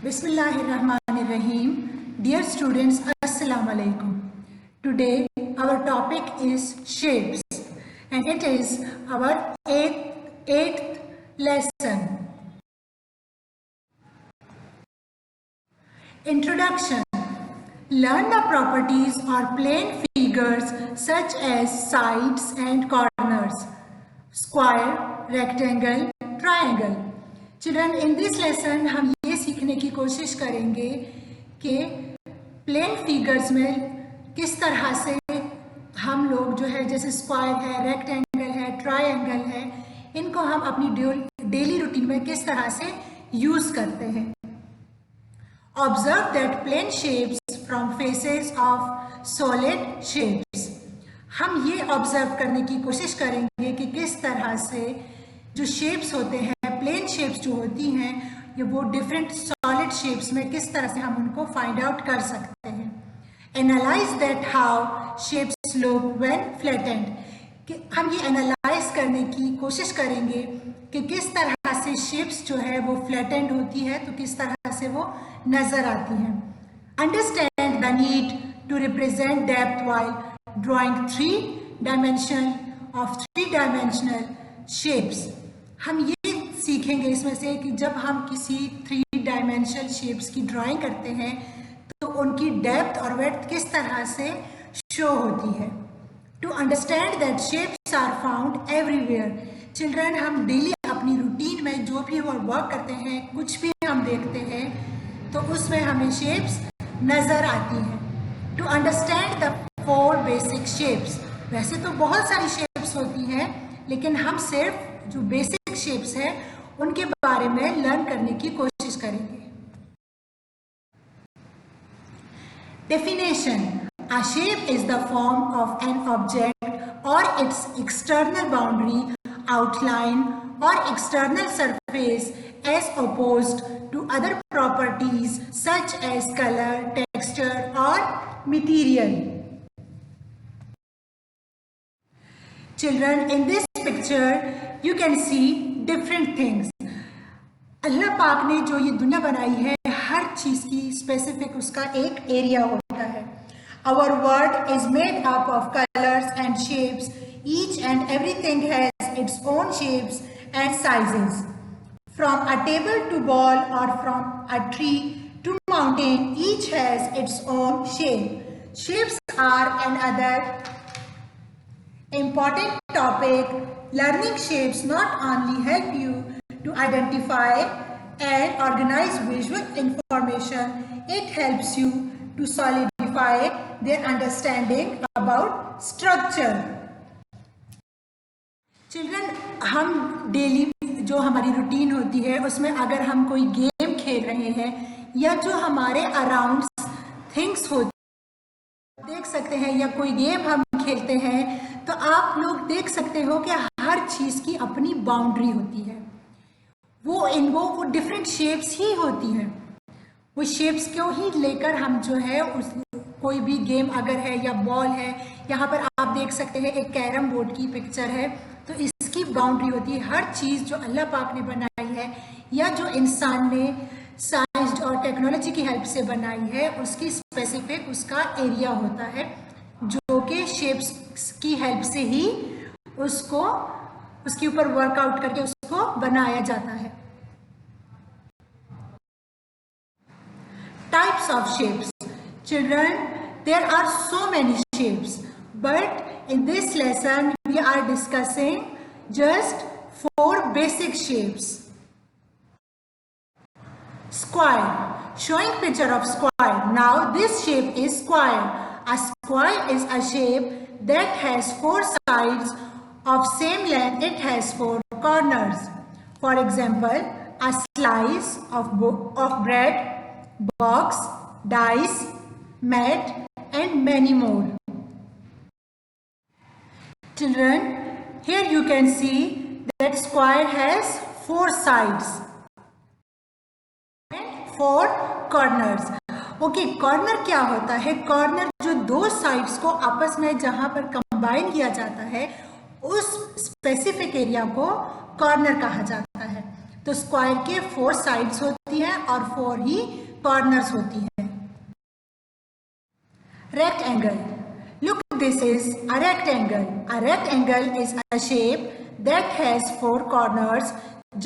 Bismillahirrahmanirrahim. Dear students, Assalamu alaikum. Today our topic is shapes and it is our eighth lesson. Introduction. Learn the properties or plane figures such as sides and corners, square, rectangle, triangle. Children, in this lesson हम ये सीखने की कोशिश करेंगे कि plane figures में किस तरह से हम लोग जो है जैसे स्क्वायर है, रेक्टेंगल है, ट्रायंगल है, इनको हम अपनी डेली रूटीन में किस तरह से यूज करते हैं. Observe that plane shapes from faces of solid shapes. हम ये ऑब्जर्व करने की कोशिश करेंगे कि किस तरह से जो शेप्स होते हैं, प्लेन शेप्स जो होती हैं, ये वो डिफरेंट सॉलिड शेप्स में किस तरह से हम उनको फाइंड आउट कर सकते हैं. Analyse that how shapes look when flattened. कि हम ये एनालाइज करने की कोशिश करेंगे कि किस तरह से शेप्स जो है वो फ्लैटेंड होती है तो किस तरह से वो नजर आती हैं. Understand the need to represent depth while drawing 3 dimension of 3 dimensional shapes. हम ये सीखेंगे इसमें से कि जब हम किसी 3 डायमेंशनल शेप्स की ड्राइंग करते हैं तो उनकी डेप्थ और विड्थ किस तरह से शो होती है. To understand that shapes are found everywhere. Children, हम डेली अपनी रूटीन में जो भी वर्क करते हैं, कुछ भी हम देखते हैं तो उसमें हमें शेप्स नजर आती हैं. To understand the 4 basic shapes. वैसे तो बहुत सारी शेप्स होती हैं लेकिन हम सिर्फ जो बेसिक शेप्स है उनके बारे में लर्न करने की कोशिश करेंगे. Definition. A shape is the form of an object or its external boundary, outline or external surface as opposed to other properties such as color, texture or material. Children, in this picture you can see different things. अल्लाह पाक ने जो ये दुनिया बनाई है, हर चीज की specific उसका एक एरिया होता है. Our world is made up of colors and shapes. Each and everything has its own shapes and sizes. From a table to ball or from a tree to mountain, each has its own shape. Shapes are another important topic. Learning shapes not only help you to identify and organize visual information, it helps you to solidify their understanding about structure. Children, हम daily जो हमारी routine होती है उसमें अगर हम कोई game खेल रहे हैं या जो हमारे अराउंड थिंग्स होती देख सकते हैं या कोई गेम हम खेलते हैं तो आप लोग देख सकते हो कि हर चीज की अपनी बाउंड्री होती है. वो डिफरेंट शेप्स ही होती हैं. वो शेप्स क्यों ही लेकर हम जो है उस कोई भी गेम अगर है या बॉल है, यहाँ पर आप देख सकते हैं एक कैरम बोर्ड की पिक्चर है, तो इसकी बाउंड्री होती है. हर चीज जो अल्लाह पाक ने बनाई है या जो इंसान ने साइंस और टेक्नोलॉजी की हेल्प से बनाई है, उसकी स्पेसिफिक उसका एरिया होता है जो कि शेप्स की हेल्प से ही उसको उसके ऊपर वर्कआउट करके उसको बनाया जाता है. Types of shapes. Children, there are so many shapes, but in this lesson we are discussing just 4 basic shapes. Square. Showing picture of square. Now this shape is square. A square is a shape that has 4 sides of same length. It has 4 corners. For example, a slice of bread, box, dice, mat and many more. Children, here you can see that square has 4 sides and 4 corners. Okay, corner क्या होता है? Corner जो 2 sides को आपस में जहां पर combine किया जाता है उस स्पेसिफिक एरिया को कॉर्नर कहा जाता है. तो स्क्वायर के 4 साइड्स होती हैं और 4 ही कॉर्नर्स होती हैं। Rectangle, look, this is a rectangle. A rectangle is a shape that has 4 corners,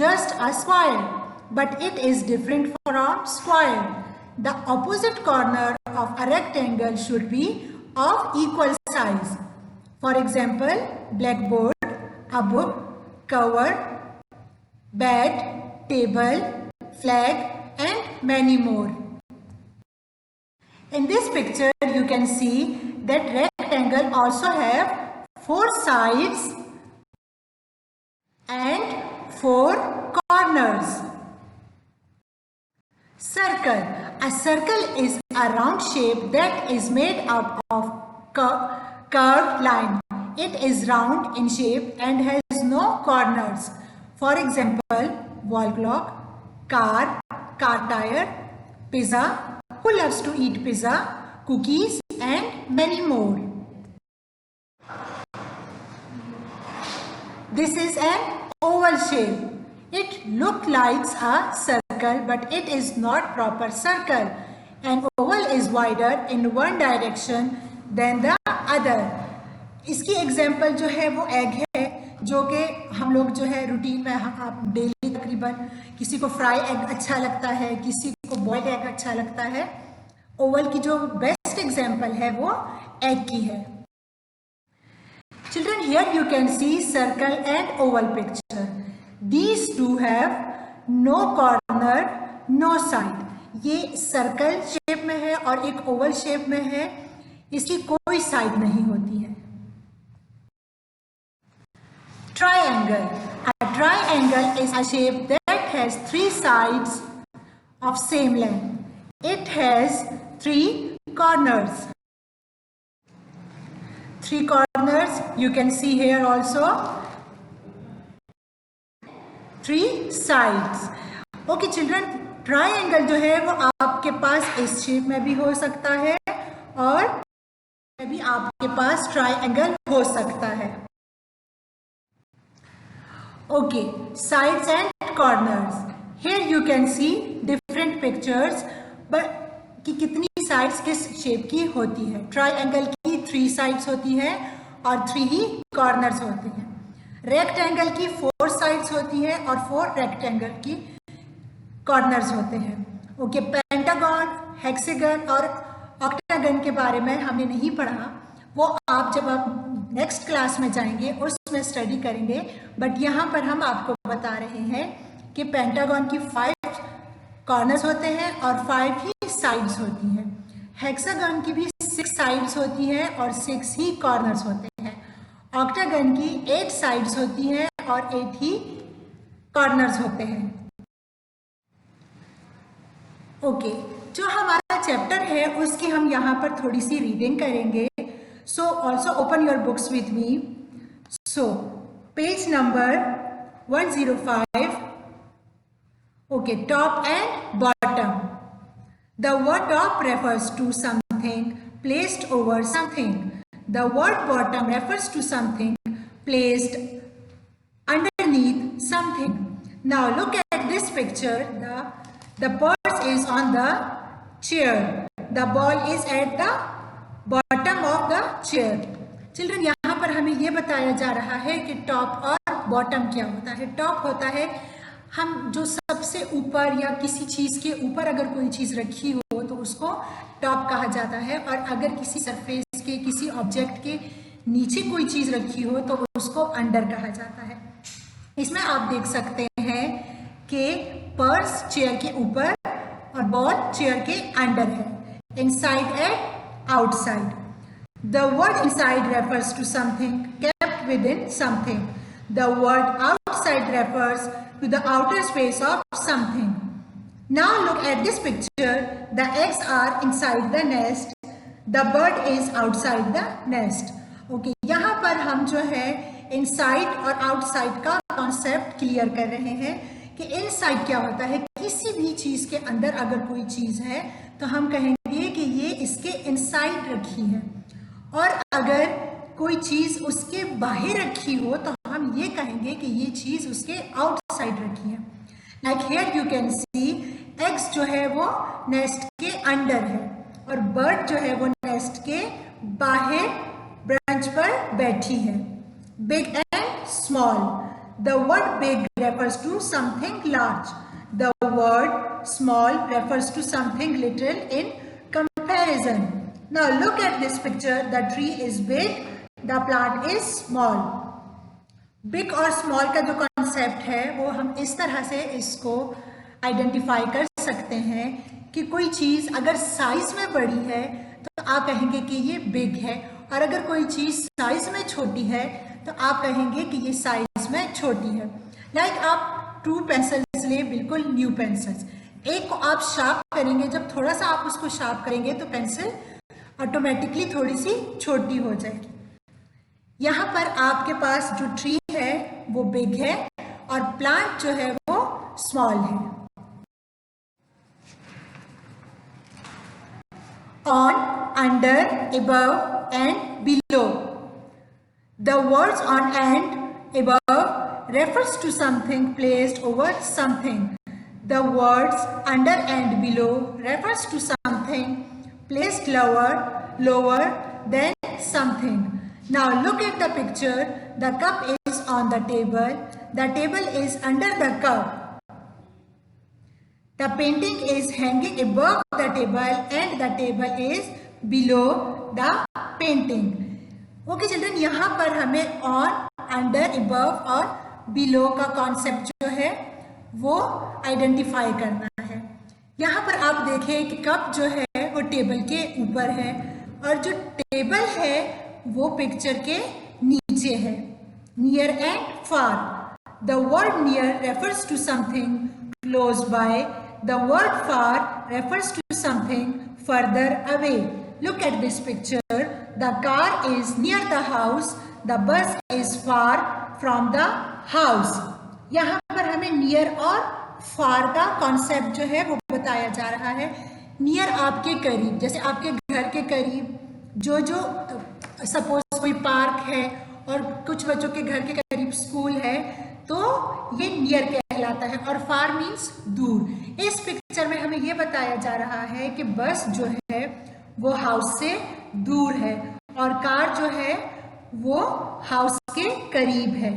just a square, but it is different from square. The opposite corner of a rectangle should be of equal size. For example, blackboard, a book, cover, bed, table, flag, and many more. In this picture, you can see that rectangle also have 4 sides and 4 corners. Circle. A circle is a round shape that is made up of curved line. It is round in shape and has no corners. For example, wall clock, car tire, pizza, who loves to eat pizza, cookies, and many more. This is an oval shape. It looks like a circle, but it is not proper circle. An oval is wider in one direction than the other. इसकी example जो है वो egg है, जो कि हम लोग जो है रूटीन में आप डेली तकरीबन किसी को फ्राई एग अच्छा लगता है, किसी को बॉइल्ड एग अच्छा लगता है। ओवल की जो बेस्ट एग्जाम्पल है वो एग की है। Children, here you can see circle and oval picture. These two have no corner, no side. ये सर्कल शेप में है और एक ओवल शेप में है, इसकी कोई साइड नहीं होती है। Triangle. A triangle is a shape that has 3 sides of same length. It has 3 corners. 3 corners you can see here also. 3 sides. Okay children, triangle जो है वो आपके पास इस शेप में भी हो सकता है और भी आपके पास ट्रायंगल हो सकता है। Okay, sides and corners. Here you can see different pictures, but कि कितनी साइड्स किस शेप की होती है। ट्रायंगल की 3 साइड्स होती है और 3 ही कॉर्नर्स होते हैं। रेक्टेंगल की 4 साइड्स होती है और 4 रेक्टेंगल की कॉर्नर्स होते हैं। ओके, पेंटागन, हेक्सागन और ऑक्टागन के बारे में हमने नहीं पढ़ा, वो आप जब आप नेक्स्ट क्लास में जाएंगे उसमें स्टडी करेंगे, बट यहाँ पर हम आपको बता रहे हैं कि पेंटागन की 5 कॉर्नर्स होते हैं और 5 ही साइड्स होती हैं। हेक्सागन की भी 6 साइड्स होती हैं और 6 ही कॉर्नर्स होते हैं। ऑक्टागन की 8 साइड्स होती हैं और 8 ही कॉर्नर्स होते हैं। ओके, जो हमारा चैप्टर है उसकी हम यहाँ पर थोड़ी सी रीडिंग करेंगे। So also open your books with me. So page number 105. Okay, top and bottom. The word top refers to something placed over something. The word bottom refers to something placed underneath something. Now look at this picture. The purse is on the chair. The ball is at the bottom of the chair. Children, यहाँ पर हमें ये बताया जा रहा है कि top और बॉटम क्या होता है। टॉप होता है हम जो सबसे ऊपर या किसी चीज़ के ऊपर अगर कोई चीज़ रखी हो तो उसको टॉप कहा जाता है, और अगर किसी सरफेस के किसी ऑब्जेक्ट के नीचे कोई चीज़ रखी हो तो उसको अंडर कहा जाता है। इसमें आप देख सकते हैं कि पर्स चेयर के ऊपर और बॉल चेयर के अंडर है, inside and outside. The word inside refers to something kept within something. The word outside refers to the outer space of something. Now look at this picture. The eggs are inside the nest. The bird is outside the nest. Okay, यहाँ पर हम जो है inside और outside का concept clear कर रहे हैं कि inside क्या होता है। किसी भी चीज़ के अंदर अगर कोई चीज़ है तो हम कहेंगे कि ये इसके inside रखी है, और अगर कोई चीज़ उसके बाहर रखी हो तो हम ये कहेंगे कि ये चीज़ उसके आउटसाइड रखी है। Like here you can see eggs जो है वो नेस्ट के अंदर है और बर्ड जो है वो नेस्ट के बाहर ब्रांच पर बैठी है. Big and small. The word big refers to something large. The word small refers to something little in comparison. Now look at this picture. The tree is big, the plant is small. Big और small का जो concept है वो हम इस तरह से इसको आइडेंटिफाई कर सकते हैं कि कोई चीज़ अगर साइज में बड़ी है तो आप कहेंगे कि ये बिग है, और अगर कोई चीज़ साइज में छोटी है तो आप कहेंगे कि ये साइज में छोटी है. लाइक आप 2 पेंसिल्स ले, बिल्कुल न्यू पेंसिल्स. एक को आप शार्प करेंगे, जब थोड़ा सा आप उसको शार्प करेंगे तो पेंसिल ऑटोमेटिकली थोड़ी सी छोटी हो जाएगी. यहाँ पर आपके पास जो ट्री है वो बिग है और प्लांट जो है वो स्मॉल है. On, under, above and below. The words on and above refers to something placed over something. The words under and below refers to something placed lower than something. Now look at the picture. The cup is on the table. The table is under the cup. The painting is hanging above the table and the table is below the painting. Okay children, यहाँ पर हमें on, under, above और below का concept जो है वो identify करना है. यहाँ पर आप देखें कि कप जो है वो टेबल के ऊपर है और जो टेबल है वो पिक्चर के नीचे है. Near and far. The word near refers to something close by. The word far refers to something further away. Look at this picture. The car is near the house. The bus is far from the house. यहाँ पर हमें near और फार का concept जो है वो बताया जा रहा है. नियर आपके करीब, जैसे आपके घर के करीब जो सपोज कोई पार्क है और कुछ बच्चों के घर के करीब स्कूल है तो ये नियर कहलाता है. और फार मीन्स दूर. इस पिक्चर में हमें ये बताया जा रहा है कि बस जो है वो हाउस से दूर है और कार जो है वो हाउस के करीब है.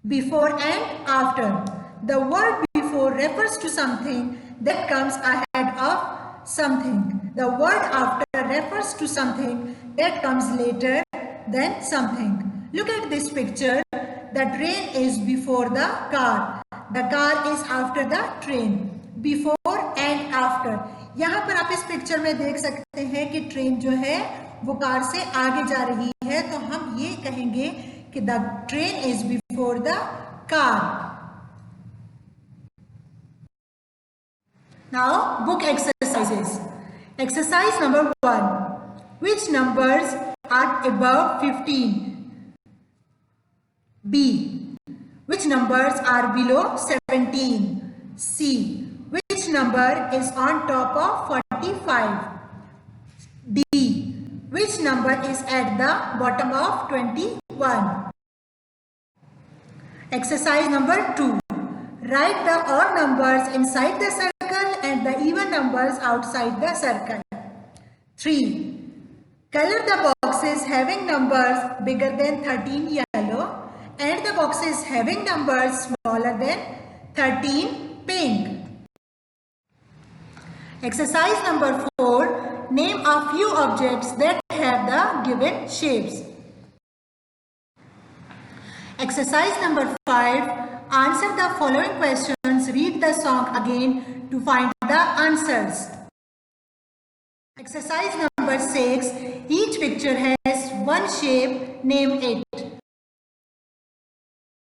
Before and after. The word before refers to something that comes ahead of something. The word after refers to something that comes later than something. Look at this picture. The train is before the car. The car is after the train. Before and after. यहाँ पर आप इस picture में देख सकते हैं कि train जो है वो कार से आगे जा रही है, तो हम ये कहेंगे कि the train is before the car. Now book exercises. Exercise number 1. Which numbers are above 15? B. Which numbers are below 17? C. Which number is on top of 45? D. Which number is at the bottom of 21? Exercise number 2. Write the odd numbers inside the circle and the even numbers outside the circle. 3. Color the boxes having numbers bigger than 13 yellow and the boxes having numbers smaller than 13 pink. Exercise number 4. Name a few objects that have the given shapes. Exercise number 5. Answer the following questions. Read the song again to find the answers. Exercise number 6. Each picture has one shape. Name it.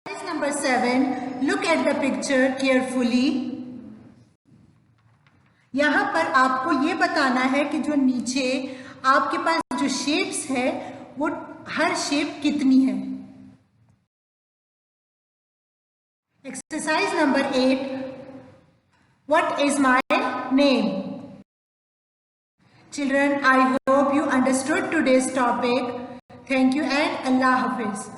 Exercise number 7. Look at the picture carefully. यहाँ पर आपको ये बताना है कि जो नीचे आपके पास जो शेप्स है वो हर शेप कितनी है. Exercise number 8. What is my name? Children, I hope you understood today's topic. Thank you and Allah Hafiz.